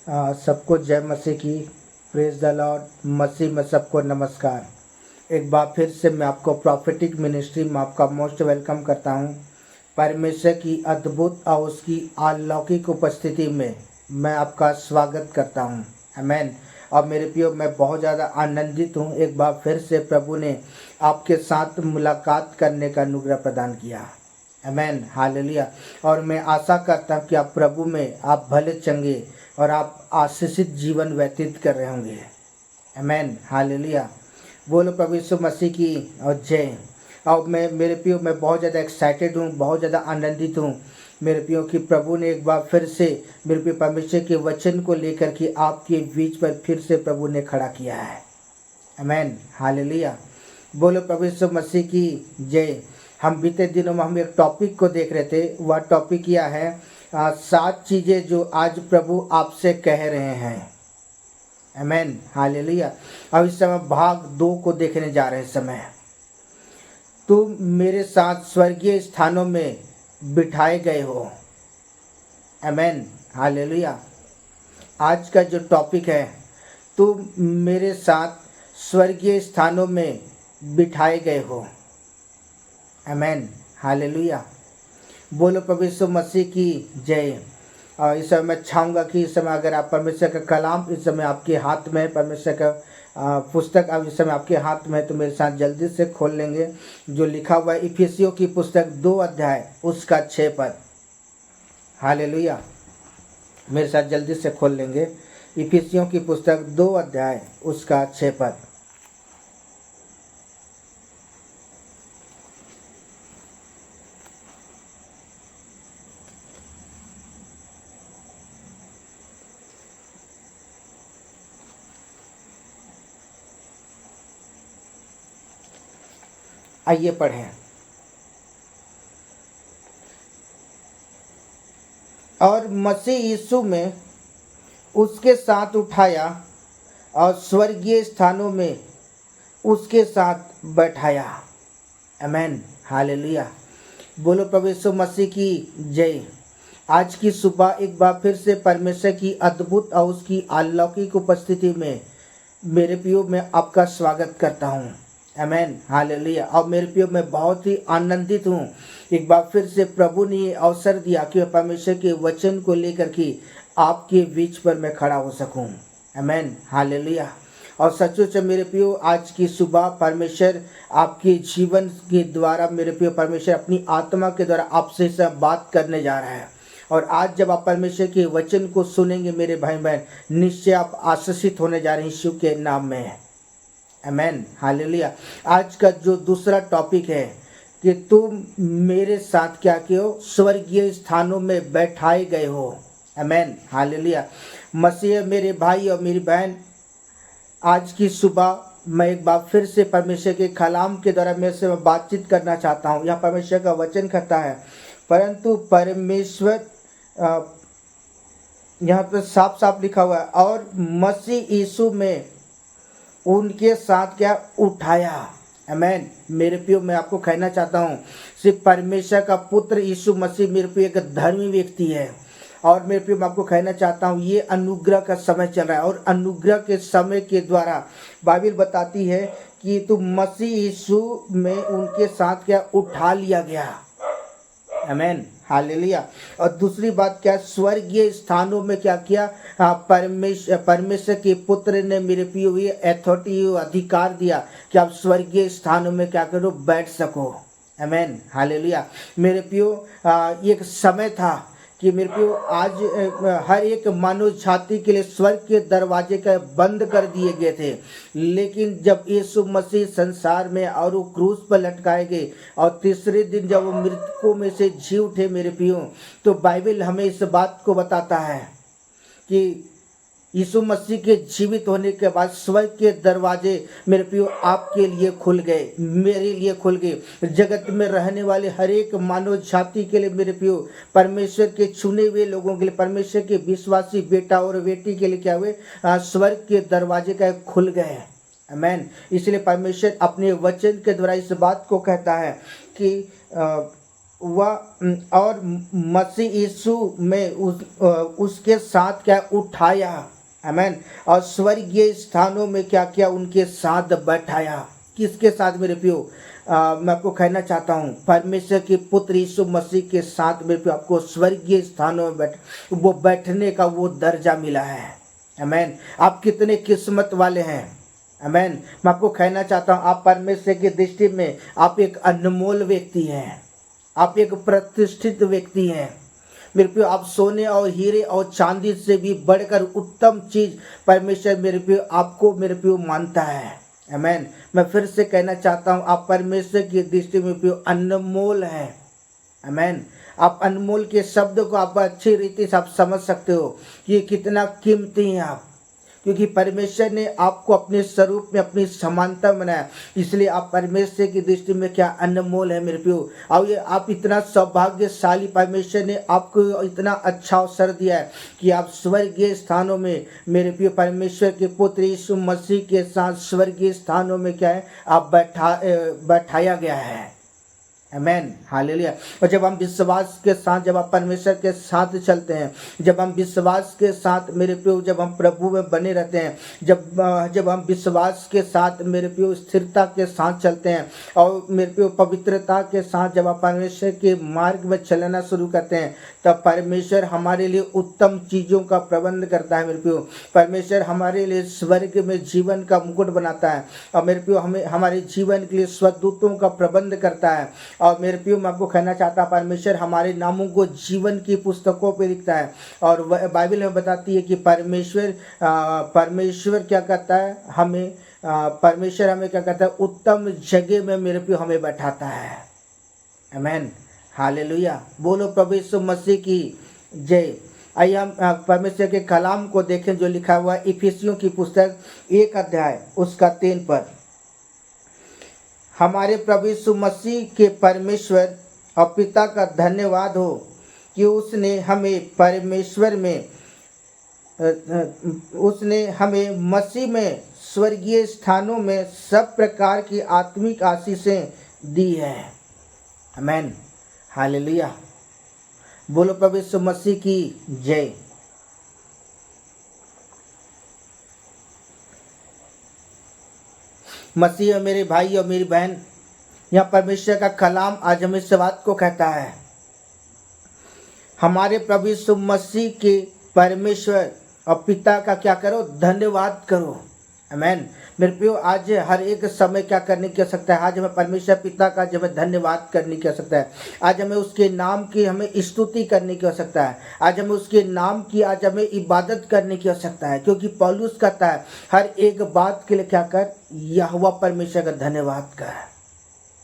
सबको जय मसीह की। Praise the Lord. मसीह में सबको नमस्कार। एक बार फिर से मैं आपको प्रॉफिटिक मिनिस्ट्री में आपका मोस्ट वेलकम करता हूं। परमेश्वर की अद्भुत और उसकी अलौकिक उपस्थिति में मैं आपका स्वागत करता हूं। आमेन। और मेरे प्रियो, मैं बहुत ज़्यादा आनंदित हूं। एक बार फिर से प्रभु ने आपके साथ मुलाकात करने का अनुग्रह प्रदान किया। आमेन, हालेलुया। और मैं आशा करता हूँ कि आप प्रभु में आप भले चंगे और आप आशीषित जीवन व्यतीत कर रहे होंगे। आमेन, हालेलुया। बोलो प्रभु यीशु मसीह की और जय। और मेरे प्रियो, मैं बहुत ज़्यादा एक्साइटेड हूँ, बहुत ज़्यादा आनंदित हूँ मेरे प्रियो कि प्रभु ने एक बार फिर से मेरे प्रियो परमेश्वर के वचन को लेकर के आपके बीच पर फिर से प्रभु ने खड़ा किया है। आमेन, हालेलुया। बोलो प्रभु यीशु मसीह की जय। हम बीते दिनों में हम एक टॉपिक को देख रहे थे। वह टॉपिक यह है 7 चीज़ें जो आज प्रभु आपसे कह रहे हैं। आमेन, हालेलुया। अब इस समय भाग 2 को देखने जा रहे हैं। समय तुम मेरे साथ स्वर्गीय स्थानों में बिठाए गए हो। आमेन, हालेलुया। आज का जो टॉपिक है, तुम मेरे साथ स्वर्गीय स्थानों में बिठाए गए हो। आमेन, हालेलुया। बोलो प्रभु यीशु मसीह की जय। और इस समय मैं चाहूँगा कि इस समय अगर आप परमेश्वर का कलाम इस समय आपके हाथ में है, परमेश्वर का पुस्तक अब इस समय आपके हाथ में है, तो मेरे साथ जल्दी से खोल लेंगे जो लिखा हुआ है इफिसियों की पुस्तक 2 अध्याय उसका 6 पद। हालेलुया। मेरे साथ जल्दी से खोल लेंगे इफिसियों की पुस्तक 2 अध्याय उसका 6 पद। आइए पढ़ें। और मसीह यीशु में उसके साथ उठाया और स्वर्गीय स्थानों में उसके साथ बैठाया। आमेन, हालेलुया। बोलो प्रभु यीशु मसीह की जय। आज की सुबह एक बार फिर से परमेश्वर की अद्भुत और उसकी अलौकिक उपस्थिति में मेरे प्रियो मैं आपका स्वागत करता हूँ। आमेन, हालेलुया। और मेरे प्रियो, मैं बहुत ही आनंदित हूँ। एक बार फिर से प्रभु ने ये अवसर दिया कि परमेश्वर के वचन को लेकर के आपके बीच पर मैं खड़ा हो सकूँ। आमेन, हालेलुया। और सचमुच मेरे प्रियो, आज की सुबह परमेश्वर आपके जीवन के द्वारा मेरे प्रियो परमेश्वर अपनी आत्मा के द्वारा आपसे सब बात करने जा रहा है। और आज जब आप परमेश्वर के वचन को सुनेंगे मेरे भाई बहन, निश्चय आप आशीषित होने जा रहे हैं यीशु के नाम में। आमेन, हालेलुया। आज का जो दूसरा टॉपिक है कि तुम मेरे साथ क्या किए हो, स्वर्गीय स्थानों में बैठाए गए हो। आमेन, हालेलुया। मसीह मेरे भाई और मेरी बहन, आज की सुबह मैं एक बार फिर से परमेश्वर के कलाम के द्वारा मेरे से बातचीत करना चाहता हूँ। यहाँ परमेश्वर का वचन कहता है, परंतु परमेश्वर यहाँ पर साफ साफ लिखा हुआ है, और मसीह यीशु में उनके साथ क्या उठाया। आमेन। मेरे प्रियो, मैं आपको कहना चाहता हूँ, सिर्फ परमेश्वर का पुत्र यीशु मसीह मेरे प्रियो एक धर्मी व्यक्ति है। और मेरे प्रियो, मैं आपको कहना चाहता हूँ, ये अनुग्रह का समय चल रहा है और अनुग्रह के समय के द्वारा बाइबल बताती है कि तुम मसीह यीशु में उनके साथ क्या उठा लिया गया। आमेन, हालेलुया। और दूसरी बात क्या, स्वर्गीय स्थानों में क्या किया, परमेश्वर के पुत्र ने मेरे प्रियो ये अथॉरिटी अधिकार दिया कि आप स्वर्गीय स्थानों में क्या करो, बैठ सको। आमेन, हालेलुया। मेरे प्रियो, एक समय था कि मेरे प्रियो आज हर एक मानव जाति के लिए स्वर्ग के दरवाजे का बंद कर दिए गए थे। लेकिन जब यीशु मसीह संसार में और वो क्रूस पर लटकाए गए और तीसरे दिन जब वो मृतकों में से जी उठे मेरे प्रियो, तो बाइबल हमें इस बात को बताता है कि यीशु मसीह के जीवित होने के बाद स्वर्ग के दरवाजे मेरे प्रियो आपके लिए खुल गए, मेरे लिए खुल गए। जगत में रहने वाले हर एक मानव जाति के लिए मेरे प्रियो, परमेश्वर के चुने हुए लोगों के लिए, परमेश्वर के विश्वासी बेटा और बेटी के लिए क्या हुए, स्वर्ग के दरवाजे का खुल गए। आमेन। इसलिए परमेश्वर अपने वचन के द्वारा इस बात को कहता है कि और मसीह यीशु में उसके साथ क्या उठाया, आमीन, और स्वर्गीय स्थानों में क्या किया, उनके साथ बैठाया। किसके साथ मेरे प्रियो? मैं आपको कहना चाहता हूँ, परमेश्वर के पुत्र यीशु मसीह के साथ मेरे प्रियो आपको स्वर्गीय स्थानों में वो बैठने का वो दर्जा मिला है। आमीन। आप कितने किस्मत वाले हैं। आमीन। मैं आपको कहना चाहता हूँ, आप परमेश्वर की दृष्टि में आप एक अनमोल व्यक्ति हैं, आप एक प्रतिष्ठित व्यक्ति हैं मेरे प्रियो। आप सोने और हीरे और चांदी से भी बढ़कर उत्तम चीज परमेश्वर मेरे प्रियो आपको मेरे प्रियो मानता है। आमीन। मैं फिर से कहना चाहता हूँ, आप परमेश्वर की दृष्टि में प्रियो अनमोल है। आमीन। आप अनमोल के शब्द को आप अच्छी रीति से आप समझ सकते हो कि कितना कीमती हैं आप, क्योंकि परमेश्वर ने आपको अपने स्वरूप में अपनी समानता बनाया, इसलिए आप परमेश्वर की दृष्टि में क्या अनमोल है मेरे प्रियो। और ये आप इतना सौभाग्यशाली, परमेश्वर ने आपको इतना अच्छा अवसर दिया है कि आप स्वर्गीय स्थानों में मेरे प्रियो परमेश्वर के पुत्र यीशु मसीह के साथ स्वर्गीय स्थानों में क्या है, आप बैठाया गया है। आमीन, हालेलुया। और जब हम विश्वास के साथ, जब आप परमेश्वर के साथ चलते हैं, जब हम विश्वास के साथ मेरे प्रियो, जब हम प्रभु में बने रहते हैं, जब हम विश्वास के साथ मेरे प्रियो स्थिरता के साथ चलते हैं और मेरे प्रियो पवित्रता के साथ जब आप परमेश्वर के मार्ग में चलना शुरू करते हैं, तब परमेश्वर हमारे लिए उत्तम चीज़ों का प्रबंध करता है मेरे प्रियो। परमेश्वर हमारे लिए स्वर्ग में जीवन का मुकुट बनाता है और मेरे प्रियो हमें हमारे जीवन के लिए स्वर्गदूतों का प्रबंध करता है। और मेरे प्रियो मैं आपको कहना चाहता हूँ, परमेश्वर हमारे नामों को जीवन की पुस्तकों पे लिखता है और बाइबल में बताती है कि परमेश्वर क्या कहता है हमें, परमेश्वर हमें क्या कहता है, उत्तम जगह में मेरे प्रियो हमें बैठाता है। आमीन, हालेलुया। बोलो प्रभु यीशु मसीह की जय। आइए हम परमेश्वर के कलाम को देखें जो लिखा हुआ है इफिसियों की पुस्तक 1 अध्याय उसका 3 पद। हमारे प्रभु यीशु मसीह के परमेश्वर और पिता का धन्यवाद हो कि उसने हमें मसीह में स्वर्गीय स्थानों में सब प्रकार की आत्मिक आशीषें दी है। आमीन, हालेलुया। बोलो प्रभु यीशु मसीह की जय। मसीह और मेरे भाई और मेरी बहन, यहाँ परमेश्वर का कलाम आज हमें इस बात को कहता है, हमारे प्रभु यीशु मसीह के परमेश्वर और पिता का क्या करो, धन्यवाद करो। आमीन। मेरे प्रियो आज हर एक समय क्या करने की आवश्यकता है, आज हमें परमेश्वर पिता का जो हमें धन्यवाद करने की आवश्यकता है, आज हमें उसके नाम की हमें स्तुति करने की आवश्यकता है, आज हमें उसके नाम की आज हमें इबादत करने की आवश्यकता है। क्योंकि पौलुस कहता है हर एक बात के लिए क्या कर, यहोवा परमेश्वर का धन्यवाद कर।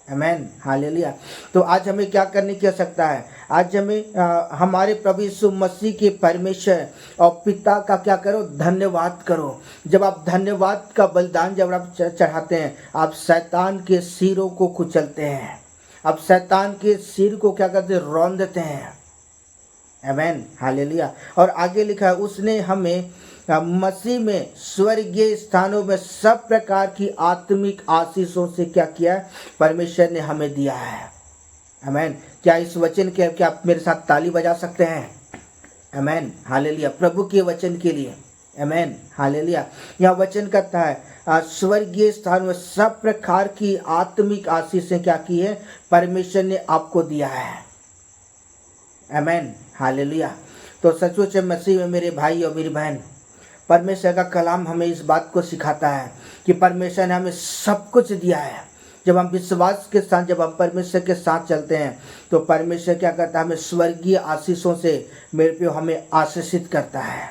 आमीन, हालेलुया। तो आज हमें क्या करने की आवश्यकता है, आज हमें हमारे प्रभु यीशु मसीह के परमेश्वर और पिता का क्या करो, धन्यवाद करो। जब आप धन्यवाद का बलिदान जब आप चढ़ाते हैं, आप शैतान के सिरों को कुचलते हैं, आप शैतान के सिर को क्या करते हैं, रौंद देते हैं। आमीन, हालेलुया। और आगे लिखा है, उसने हमें मसीह में स्वर्गीय स्थानों में सब प्रकार की आत्मिक आशीषों से क्या किया है, परमेश्वर ने हमें दिया है। आमीन। क्या इस वचन के क्या आप मेरे साथ ताली बजा सकते हैं? आमीन, हालेलुया, प्रभु के वचन के लिए। आमीन, हालेलुया। यह वचन कहता है स्वर्गीय स्थान में सब प्रकार की आत्मिक आशीषें क्या की है, परमेश्वर ने आपको दिया है। आमीन, हालेलुया। तो सचमुच मसीह में मेरे भाई और मेरी बहन, परमेश्वर का कलाम हमें इस बात को सिखाता है कि परमेश्वर ने हमें सब कुछ दिया है। जब हम विश्वास के साथ, जब हम परमेश्वर के साथ चलते हैं, तो परमेश्वर क्या करता है, हमें स्वर्गीय आशीषों से मेरे प्रियो हमें आशीषित करता है।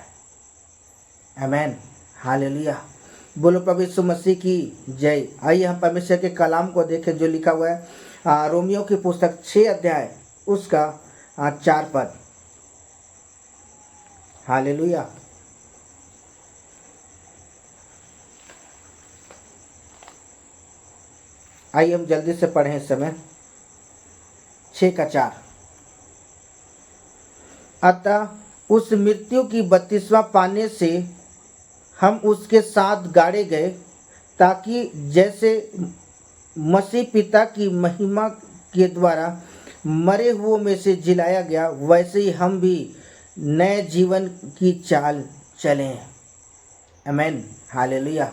आमीन, हालेलुया। बोलो प्रभु यीशु मसीह की जय। आइए हम परमेश्वर के कलाम को देखें जो लिखा हुआ है रोमियो की पुस्तक 6 अध्याय उसका 4 पद। हालेलुया। आइए हम जल्दी से पढ़ें इस समय 6 का 4। अतः उस मृत्यु की बत्तीसवां पाने से हम उसके साथ गाड़े गए, ताकि जैसे मसीह पिता की महिमा के द्वारा मरे हुओं में से जिलाया गया, वैसे ही हम भी नए जीवन की चाल चलें। आमीन, हालेलुया।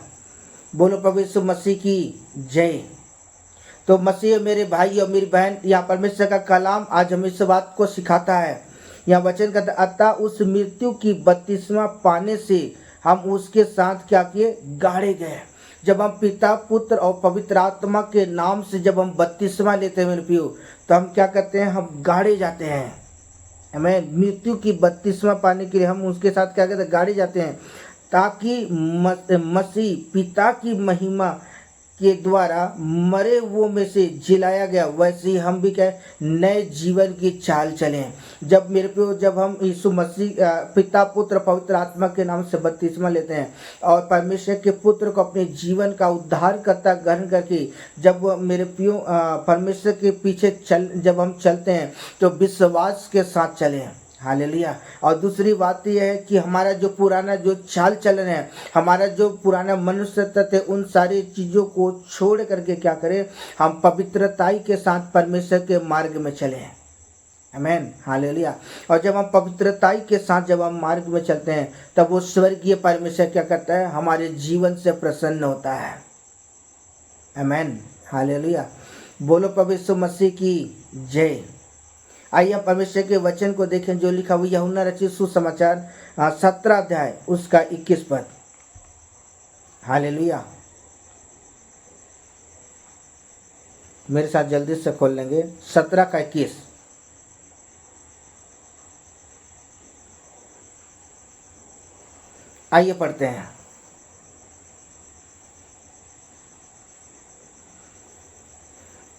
बोलो प्रभु यीशु मसीह की जय। तो मसीह मेरे भाई और मेरी बहन, यहाँ परमेश्वर का कलाम आज हमें इस बात को सिखाता है। यहाँ वचन कहता है, अतः उस मृत्यु की बपतिस्मा पाने से हम उसके साथ क्या किए, गाड़े गए। जब हम पिता, पुत्र और पवित्र आत्मा के नाम से जब हम बपतिस्मा लेते हैं मेरे प्रियो, तो हम क्या करते हैं, हम गाड़े जाते हैं। हमें मृत्यु की बपतिस्मा पाने के लिए हम उसके साथ क्या कहते हैं, गाड़े जाते हैं, ताकि मसीह पिता की महिमा के द्वारा मरे हुओं में से जिलाया गया, वैसे ही हम भी क्या नए जीवन की चाल चलें। जब मेरे पे जब हम यीशु मसीह पिता, पुत्र, पवित्र आत्मा के नाम से बपतिस्मा लेते हैं और परमेश्वर के पुत्र को अपने जीवन का उद्धारकर्ता ग्रहण करके जब मेरे प्रियो परमेश्वर के पीछे जब हम चलते हैं तो विश्वास के साथ चलें। हालेलुया। और दूसरी बात यह है कि हमारा जो पुराना जो चाल चलन है, हमारा जो पुराना मनुष्य तत्व है, उन सारी चीज़ों को छोड़ करके क्या करें, हम पवित्रताई के साथ परमेश्वर के मार्ग में चलें। आमीन, हालेलुया। और जब हम पवित्रताई के साथ जब हम मार्ग में चलते हैं, तब वो स्वर्गीय परमेश्वर क्या करता है, हमारे जीवन से प्रसन्न होता है। आमीन, हालेलुया। बोलो प्रभु यीशु मसीह की जय। आइए हम परमेश्वर के वचन को देखें जो लिखा हुआ यूहन्ना रचित सुसमाचार 17 अध्याय उसका 21 पद। हालेलुया। मेरे साथ जल्दी से खोल लेंगे 17 का 21। आइए पढ़ते हैं।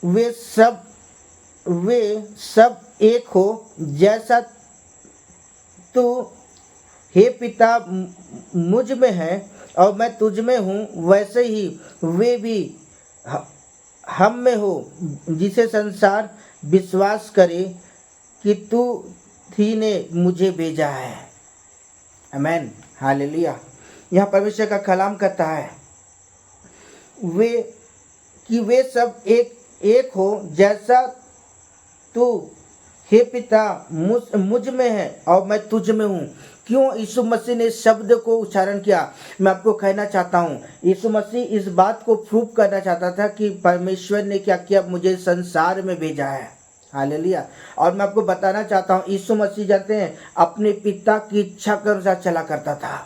वे सब एक हो, जैसा तू हे पिता मुझ में है और मैं तुझ में हूँ, वैसे ही वे भी हम में हो, जिसे संसार विश्वास करे कि तू ही ने मुझे भेजा है। आमीन, हालेलुया। यहाँ परमेश्वर का कलाम कहता है वे सब एक हो, जैसा तू हे पिता मुझ में है और मैं तुझ में हूँ। क्यों यीशु मसीह ने इस शब्द को उच्चारण किया, मैं आपको कहना चाहता हूँ, यीशु मसीह इस बात को प्रूव करना चाहता था कि परमेश्वर ने क्या किया, मुझे संसार में भेजा है। हालेलुया। और मैं आपको बताना चाहता हूँ, यीशु मसीह जानते हैं अपने पिता की इच्छा के अनुसार चला करता था।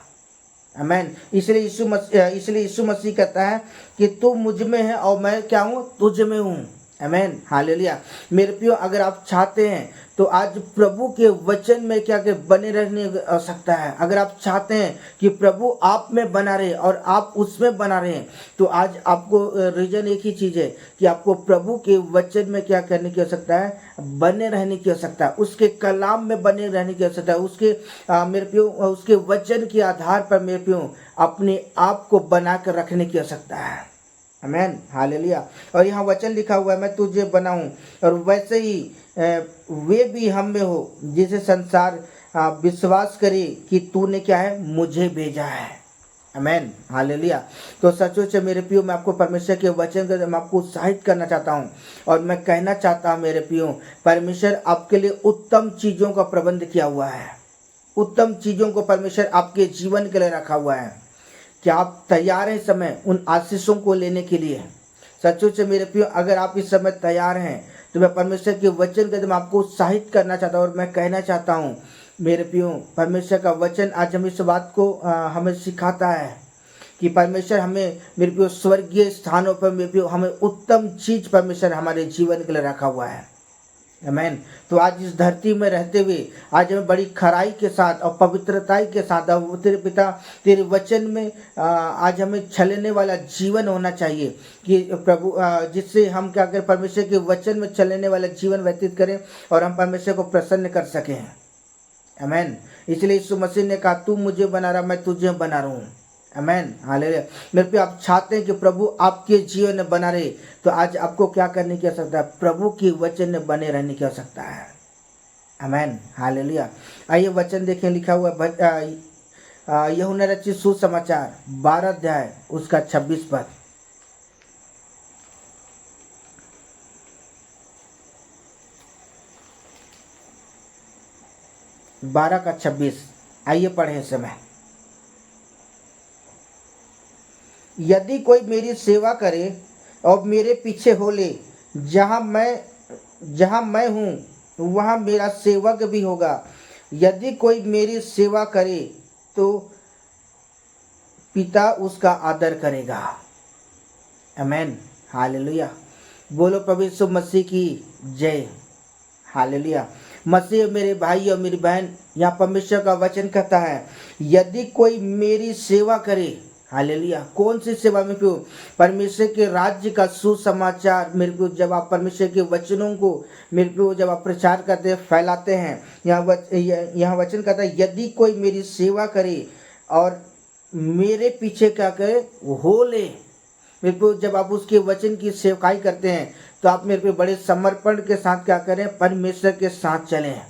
आमीन। इसलिए यीशु मसीह कहता है कि तू मुझ में है और मैं क्या हूँ, तुझ में हूँ। आमीन, हालेलुया। मेरे प्रियो, अगर आप चाहते हैं तो आज प्रभु के वचन में क्या के बने रहने आवश्यकता है। अगर आप चाहते हैं कि प्रभु आप में बना रहे और आप उसमें बना रहे, तो आज आपको रीजन एक ही चीज़ है कि आपको प्रभु के वचन में क्या करने की आवश्यकता है, बने रहने की आवश्यकता है, उसके कलाम में बने रहने की आवश्यकता है, उसके मेरे प्रियो उसके वचन के आधार पर मेरे प्रियो अपने आप को बना कर रखने की आवश्यकता है। आमीन, हालेलुया। और यहाँ वचन लिखा हुआ है, मैं तुझे बनाऊं और वैसे ही वे भी हम में हो, जिसे संसार विश्वास करे कि तूने क्या है, मुझे भेजा है। आमीन, हालेलुया। तो सचो से मेरे प्रियो, मैं आपको परमेश्वर के वचन को मैं आपको उत्साहित करना चाहता हूँ और मैं कहना चाहता हूँ मेरे प्रियो, परमेश्वर आपके लिए उत्तम चीज़ों का प्रबंध किया हुआ है। उत्तम चीज़ों को परमेश्वर आपके जीवन के लिए रखा हुआ है। क्या आप तैयार हैं इस समय उन आशीषों को लेने के लिए? सचमुच से मेरे प्रियो, अगर आप इस समय तैयार हैं तो मैं परमेश्वर के वचन के मैं आपको उत्साहित करना चाहता हूँ और मैं कहना चाहता हूँ मेरे प्रियो, परमेश्वर का वचन आज हमें इस बात को हमें सिखाता है कि परमेश्वर हमें मेरे प्रियो स्वर्गीय स्थानों पर मेरे प्रियो हमें उत्तम चीज़ परमेश्वर हमारे जीवन के लिए रखा हुआ है। आमीन। तो आज इस धरती में रहते हुए आज हमें बड़ी खराई के साथ और पवित्रताई के साथ तेरे पिता तेरे वचन में आज हमें चलने वाला जीवन होना चाहिए कि प्रभु जिससे हम क्या करें, परमेश्वर के वचन में चलने वाला जीवन व्यतीत करें और हम परमेश्वर को प्रसन्न कर सकें। आमीन। इसलिए यीशु मसीह ने कहा, तू मुझे बना रहा, मैं तुझे बना रहा हूँ। आमीन, हालेलुया। मेरे पे आप चाहते हैं कि प्रभु आपके जीवन में बना रहे, तो आज आपको क्या करने की आवश्यकता है, प्रभु की वचन में बने रहने की आवश्यकता है। आमीन, हालेलुया। आइए वचन देखें, लिखा हुआ यूहन्ना रचित सुसमाचार 12 अध्याय उसका 26 पद। 12:26। आइए पढ़ें इस समय। यदि कोई मेरी सेवा करे और मेरे पीछे हो ले, जहाँ मैं हूँ वहाँ मेरा सेवक भी होगा। यदि कोई मेरी सेवा करे तो पिता उसका आदर करेगा। आमेन, हालेलुया। बोलो प्रभु यीशु मसीह की जय। हालेलुया। मसीह मेरे भाई और मेरी बहन, यहाँ परमेश्वर का वचन कहता है यदि कोई मेरी सेवा करे, हालेलुया। कौन सी सेवा में क्यों? परमेश्वर के राज्य का सुसमाचार मेरे को जब आप परमेश्वर के वचनों को मेरे को जब आप प्रचार करते हैं, फैलाते हैं, यहाँ वचन कहता है यदि कोई मेरी सेवा करे और मेरे पीछे क्या करे, हो ले। मेरे को जब आप उसके वचन की सेवकाई करते हैं तो आप मेरे पे बड़े समर्पण के साथ क्या करें, परमेश्वर के साथ चलें।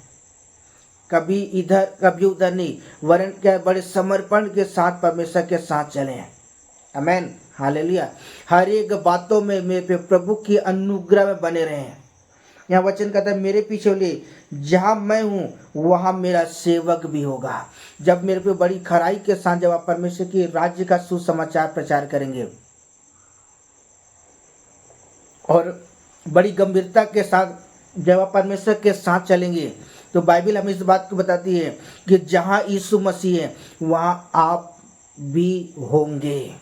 कभी इधर कभी उधर नहीं, वरन क्या बड़े समर्पण के साथ परमेश्वर के साथ चलें। आमेन, हालेलुया। हर एक बातों में मेरे पे प्रभु की अनुग्रह में बने रहें। यहाँ वचन कहता है मेरे पीछे ले, जहाँ मैं हूँ वहाँ मेरा सेवक भी होगा। जब मेरे पे बड़ी खराई के साथ जब आप परमेश्वर की राज्य का सुसमाचार प्रचार करेंगे और बड़ी गंभीरता के साथ जब आप परमेश्वर के साथ चलेंगे तो बाइबल हमें इस बात को बताती है कि जहाँ यीशु मसीह है वहाँ आप भी होंगे।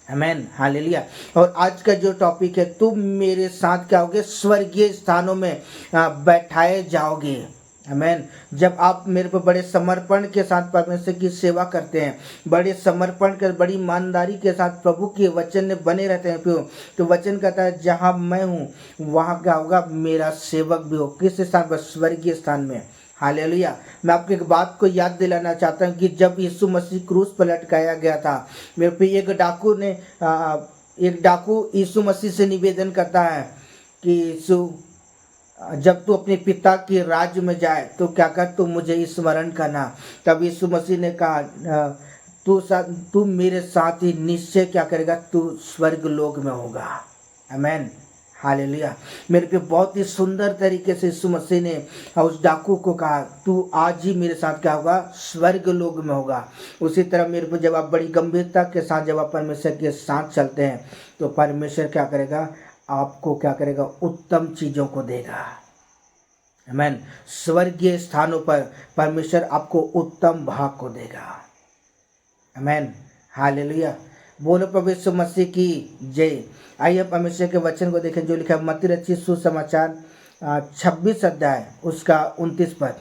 आमेन, हालेलुया। और आज का जो टॉपिक है, तुम मेरे साथ क्या होगे, स्वर्गीय स्थानों में बैठाए जाओगे। आमेन। जब आप मेरे को बड़े समर्पण के साथ परमेश्वर की सेवा करते हैं, बड़े समर्पण कर बड़ी ईमानदारी के साथ प्रभु के वचन में बने रहते हैं, क्यों? तो वचन कहता है जहाँ मैं हूँ वहाँ क्या होगा, मेरा सेवक भी हो। किस स्थान पर? स्वर्गीय स्थान में। हालेलुया। मैं आपको एक बात को याद दिलाना चाहता हूँ कि जब यीशु मसीह क्रूस पर लटकाया गया था, मेरे पे एक डाकू यीशु मसीह से निवेदन करता है कि यीशु, जब तू अपने पिता के राज्य में जाए तो क्या कर, तू मुझे स्मरण करना। तब यीशु मसीह ने कहा तू मेरे साथ ही निश्चय क्या करेगा, तू स्वर्ग लोक में होगा। आमेन, हालेलुया। मेरे पे बहुत ही सुंदर तरीके से यीशु मसीह ने उस डाकू को कहा तू आज ही मेरे साथ क्या होगा, स्वर्ग लोक में होगा। उसी तरह मेरे को जब आप बड़ी गंभीरता के साथ जब आप परमेश्वर के साथ चलते हैं तो परमेश्वर क्या करेगा, आपको क्या करेगा, उत्तम चीज़ों को देगा। आमेन। स्वर्गीय स्थानों पर परमेश्वर आपको उत्तम भाग को देगा। आमेन, हालेलुया। बोलो प्रभु यीशु मसीह की जय। आइए परमेश्वर के वचन को देखें जो लिखा है मत्ती रचित सुसमाचार 26 अध्याय उसका 29 पद।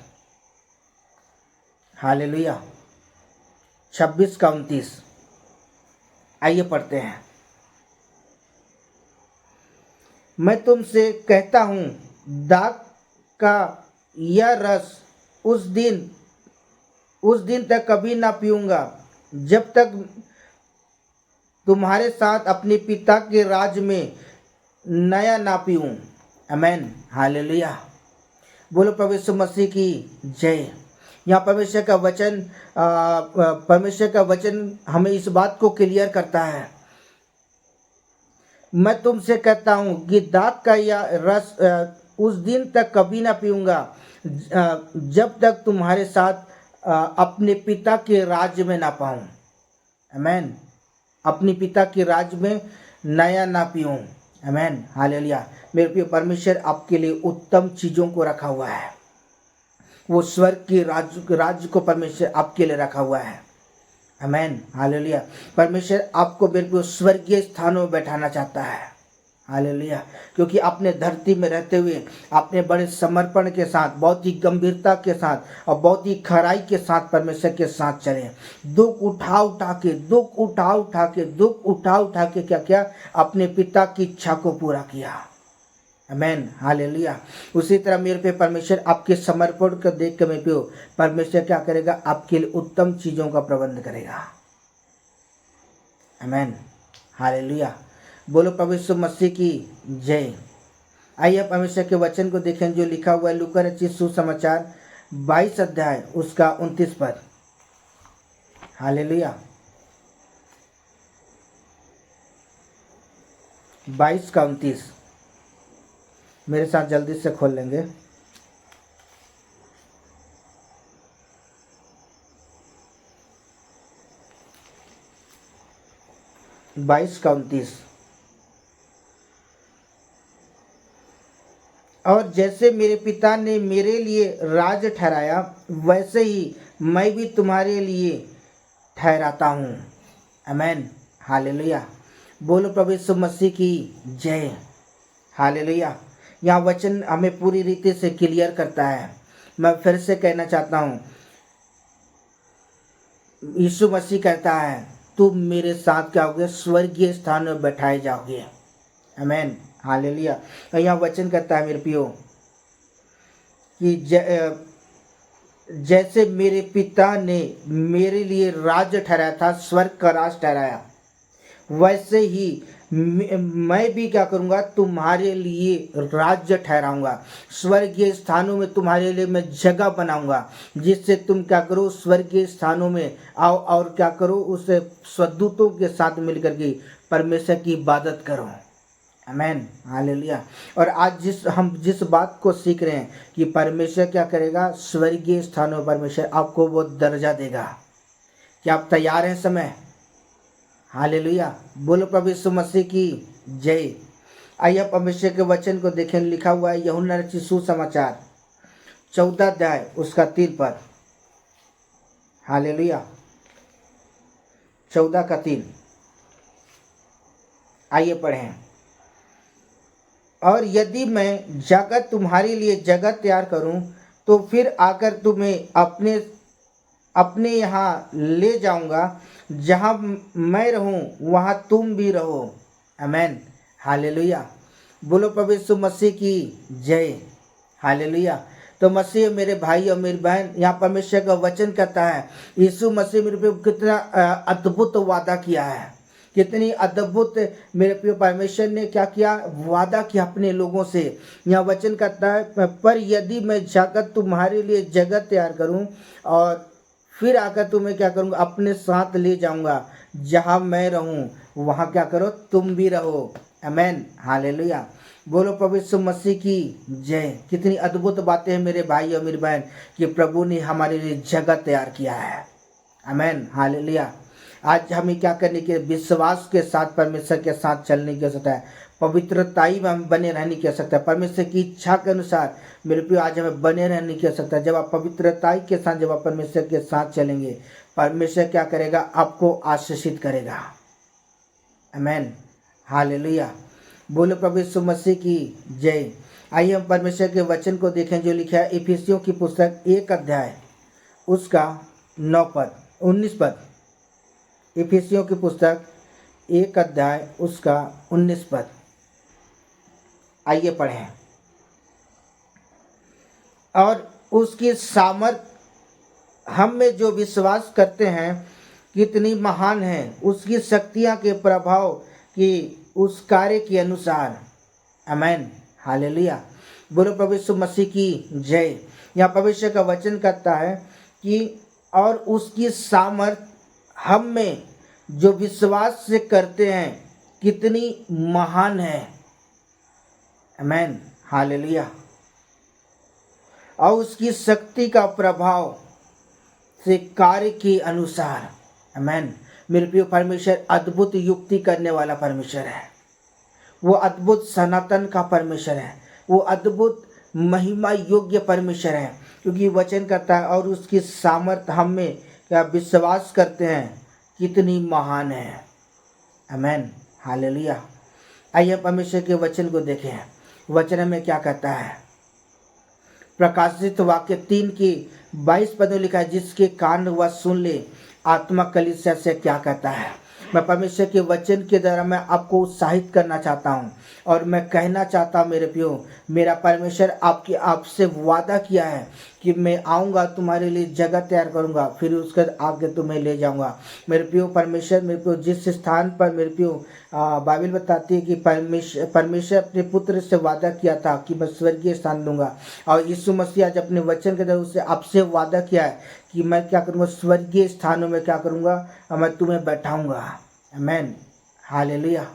हालेलुया। 26 का 29। आइए पढ़ते हैं। मैं तुमसे कहता हूँ दाख का यह रस उस दिन तक कभी ना पीऊँगा जब तक तुम्हारे साथ अपने पिता के राज में नया ना पीऊँ। आमेन, हालेलुया। बोलो प्रभु यीशु मसीह की जय। यहाँ परमेश्वर का वचन हमें इस बात को क्लियर करता है। मैं तुमसे कहता हूँ कि दाख का यह रस उस दिन तक कभी ना पीऊँगा जब तक तुम्हारे साथ अपने पिता के राज्य में ना पाऊँ। आमेन, अपने पिता के राज्य में नया ना पीऊँ। आमेन, हालेलुया। मेरे प्रिय परमेश्वर आपके लिए उत्तम चीज़ों को रखा हुआ है। वो स्वर्ग के राज्य को परमेश्वर आपके लिए रखा हुआ है। आमेन, हालेलुया। परमेश्वर आपको बिल्कुल स्वर्गीय स्थानों में बैठाना चाहता है। हालेलुया। क्योंकि आपने धरती में रहते हुए आपने बड़े समर्पण के साथ, बहुत ही गंभीरता के साथ और बहुत ही खराई के साथ परमेश्वर के साथ चले। दुख उठा उठा के क्या किया, अपने पिता की इच्छा को पूरा किया। आमेन, हालेलुया। उसी तरह मेरे पे परमेश्वर आपके समर्पण को देख के मैं परमेश्वर क्या करेगा, आपके लिए उत्तम चीज़ों का प्रबंध करेगा। आमेन, हालेलुया। बोलो प्रभु यीशु मसीह की जय। आइए परमेश्वर के वचन को देखें जो लिखा हुआ है लूका रचित सुसमाचार 22 अध्याय उसका 29 पद। हालेलुया। 22 का 29 मेरे साथ जल्दी से खोल लेंगे। 22 का 29। और जैसे मेरे पिता ने मेरे लिए राज ठहराया, वैसे ही मैं भी तुम्हारे लिए ठहराता हूँ। आमेन, हालेलुया। बोलो प्रभु यीशु मसीह की जय। हालेलुया। यहाँ वचन हमें पूरी रीति से क्लियर करता है। मैं फिर से कहना चाहता हूँ, यीशु मसीह कहता है तुम मेरे साथ क्या होगे, स्वर्गीय स्थान में बैठाए जाओगे। आमेन, हालेलुया। और यहाँ वचन कहता है मेरे प्रियो कि जैसे मेरे पिता ने मेरे लिए राज्य ठहराया था, स्वर्ग का राज ठहराया, वैसे ही मैं भी क्या करूँगा, तुम्हारे लिए राज्य ठहराऊंगा। स्वर्गीय स्थानों में तुम्हारे लिए मैं जगह बनाऊंगा, जिससे तुम क्या करो, स्वर्गीय स्थानों में आओ और क्या करो, उस स्वदूतों के साथ मिलकर के परमेश्वर की इबादत करो। आमेन, हालेलुया। और आज हम जिस बात को सीख रहे हैं कि परमेश्वर क्या करेगा, स्वर्गीय स्थानों में परमेश्वर आपको वो दर्जा देगा। क्या आप तैयार हैं समय? हालेलुया। बोलो प्रभु यीशु मसीह की जय। आइए परमेश्वर के वचन को देखें। लिखा हुआ है यूहन्ना रचित सुसमाचार 14 अध्याय उसका 3 पद। हालेलुया, 14 का 3। आइए पढ़ें। और यदि मैं जाकर तुम्हारे लिए जगह तैयार करूं, तो फिर आकर तुम्हें अपने यहाँ ले जाऊंगा। जहाँ मैं रहूं वहाँ तुम भी रहो। आमेन, हालेलुया। बोलो प्रभु यीशु मसीह की जय। हालेलुया। तो मसीह मेरे भाई और मेरी बहन, यहाँ परमेश्वर का वचन कहता है यीशु मसीह मेरे पे कितना अद्भुत वादा किया है, कितनी अद्भुत मेरे प्रिय परमेश्वर ने क्या किया, वादा किया अपने लोगों से। यहाँ वचन कहता है पर यदि मैं जाकर तुम्हारे लिए जगह तैयार करूं और फिर आकर तुम्हें क्या करूँगा, अपने साथ ले जाऊंगा। जहाँ मैं रहूं वहाँ क्या करो, तुम भी रहो। आमेन, हालेलुया। बोलो प्रभु यीशु मसीह की जय। कितनी अद्भुत बातें हैं मेरे भाई और मेरी बहन कि प्रभु ने हमारे लिए जगह तैयार किया है। आमेन, हालेलुया। आज हमें क्या करने के, विश्वास के साथ परमेश्वर के साथ चलने की आवश्यकता है। पवित्रताई में हम बने रहने की आवश्यकता है। परमेश्वर की इच्छा के अनुसार मेरे प्रिय आज हमें बने रहने की आवश्यकता है। जब आप पवित्रताई के साथ, जब आप परमेश्वर के साथ चलेंगे, परमेश्वर क्या करेगा, आपको आशीषित करेगा। आमेन, हालेलुया। बोलो प्रभु यीशु मसीह की जय। आइए हम परमेश्वर के वचन को देखें जो लिखा है इफिसियों की पुस्तक 1 अध्याय उसका 9 पद 19 पद। इफिसियों की पुस्तक 1 अध्याय उसका 19 पद। आइए पढ़ें। और उसकी सामर्थ हम में जो विश्वास करते हैं कितनी महान है, उसकी शक्तियां के प्रभाव की उस कार्य के अनुसार। आमेन, हालेलुया। बोलो प्रभु यीशु मसीह की जय। यहाँ परमेश्वर का वचन कहता है कि और उसकी सामर्थ हम में जो विश्वास से करते हैं कितनी महान है। आमेन, हालेलुया। और उसकी शक्ति का प्रभाव से कार्य के अनुसार। आमेन। मेरे प्रिय परमेश्वर अद्भुत युक्ति करने वाला परमेश्वर है। वो अद्भुत सनातन का परमेश्वर है। वो अद्भुत महिमा योग्य परमेश्वर है, क्योंकि वचन करता है और उसकी सामर्थ हम में क्या विश्वास करते हैं कितनी महान है। आमेन, हालेलुया। आइए परमेश्वर के वचन को देखें। वचन में क्या कहता है, प्रकाशित वाक्य 3 की 22 पदों लिखा है, जिसके कान वह सुन ले आत्मा कलीसिया से क्या कहता है। मैं परमेश्वर के वचन के द्वारा मैं आपको उत्साहित करना चाहता हूँ और मैं कहना चाहता हूँ मेरे प्रियो, मेरा परमेश्वर आपसे वादा किया है कि मैं आऊँगा, तुम्हारे लिए जगह तैयार करूँगा, फिर उसके आगे तुम्हें ले जाऊँगा। मेरे प्रियो परमेश्वर, मेरे प्रियो जिस स्थान पर मेरे प्रियो बाइबल बताती है कि परमेश्वर अपने पुत्र से वादा किया था कि मैं स्वर्गीय स्थान दूंगा, और यीशु मसीह आज अपने वचन के द्वारा उससे आपसे वादा किया है कि मैं क्या करूँगा, स्वर्गीय स्थानों में क्या करूँगा, मैं तुम्हें बैठाऊँगा। आमेन, हालेलुया।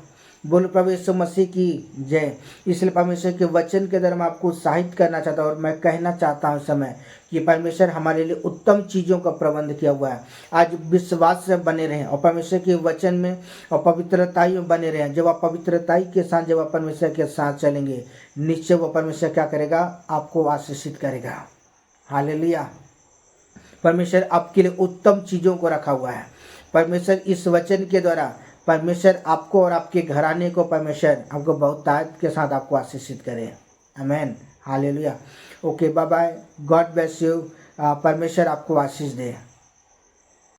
बोलो प्रभु यीशु मसीह की जय। इसलिए परमेश्वर के वचन के द्वारा मैं आपको उत्साहित करना चाहता हूँ और मैं कहना चाहता हूँ इस समय कि परमेश्वर हमारे लिए उत्तम चीज़ों का प्रबंध किया हुआ है। आज विश्वास से बने रहें और परमेश्वर के वचन में और पवित्रताई में बने रहें। जब आप पवित्रताई के साथ जब आप परमेश्वर के साथ चलेंगे, निश्चय वो परमेश्वर क्या करेगा, आपको आशीषित करेगा। हालेलुया। परमेश्वर आपके लिए उत्तम चीज़ों को रखा हुआ है। परमेश्वर इस वचन के द्वारा परमेश्वर आपको और आपके घराने को परमेश्वर आपको बहुतायत के साथ आपको आशीषित करे। Amen. Hallelujah. Okay, bye bye. God bless you. परमेश्वर आपको आशीष दे।